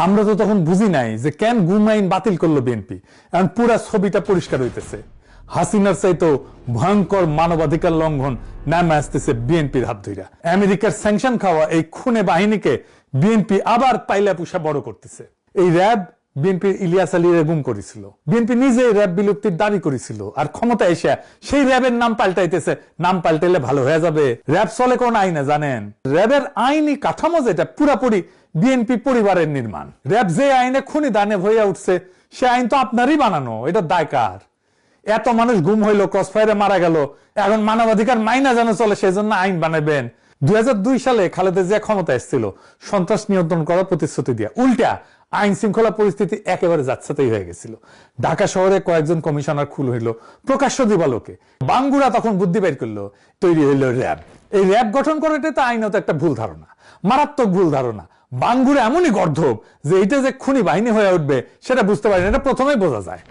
আমরা তো তখন বুঝি নাই যে কেন গুম আইন বাতিল করলো বিএনপি। এখন পুরা ছবিটা পরিষ্কার হইতেছে। হাসিনার চাইতো ভয়ঙ্কর মানবাধিকার লঙ্ঘন নামে আসতেছে বিএনপির হাত ধইরা। আমেরিকার স্যাংশন খাওয়া এই খুনে বাহিনীকে বিএনপি আবার পাইলা পুষা বড় করতেছে। এই র্যাব বিএনপির ইলিয়াস আলীর গুম করেছিল, বিএনপি নিজে র্যাব বিলুপ্তির দাবি করেছিল, আর ক্ষমতা এসে সেই র্যাবের নাম পাল্টাইতেছে। নাম পাল্টাইলে ভালো হয়ে যাবে? র্যাব চলে কোন আইনে জানেন? র্যাবের আইনি কাঠামো যেটা পুরাপুরি বিএনপি পরিবারের নির্মাণ। র্যাব যে আইনে খুনি দানে হইয়া উঠছে সে আইন তো আপনারই বানানো, এটা দায় কার? এত মানুষ গুম হইলো, ক্রসফায়ারে মারা গেল, এখন মানবাধিকার মাইনা যেন চলে সেজন্য আইন বানাবেন? 2002 সালে খালেদা জিয়া ক্ষমতা এসেছিল সন্ত্রাস নিয়ন্ত্রণ করার প্রতিশ্রুতি দিয়ে, উল্টা আইন শৃঙ্খলা পরিস্থিতি একেবারে যাচ্ছাতেই হয়ে গেছিল। ঢাকা শহরে কয়েকজন কমিশনার খুন হইল প্রকাশ্য দিবালোকে। বাঙ্গুরা তখন বুদ্ধি বের করলো, তৈরি হইল র্যাব। এই র্যাব গঠন করাটা তো আইনত একটা ভুল ধারণা, মারাত্মক ভুল ধারণা। বাঙ্গুরা এমনই গর্ধব যে এটা যে খুনি বাহিনী হয়ে উঠবে সেটা বুঝতে পারেন, এটা প্রথমেই বোঝা যায়।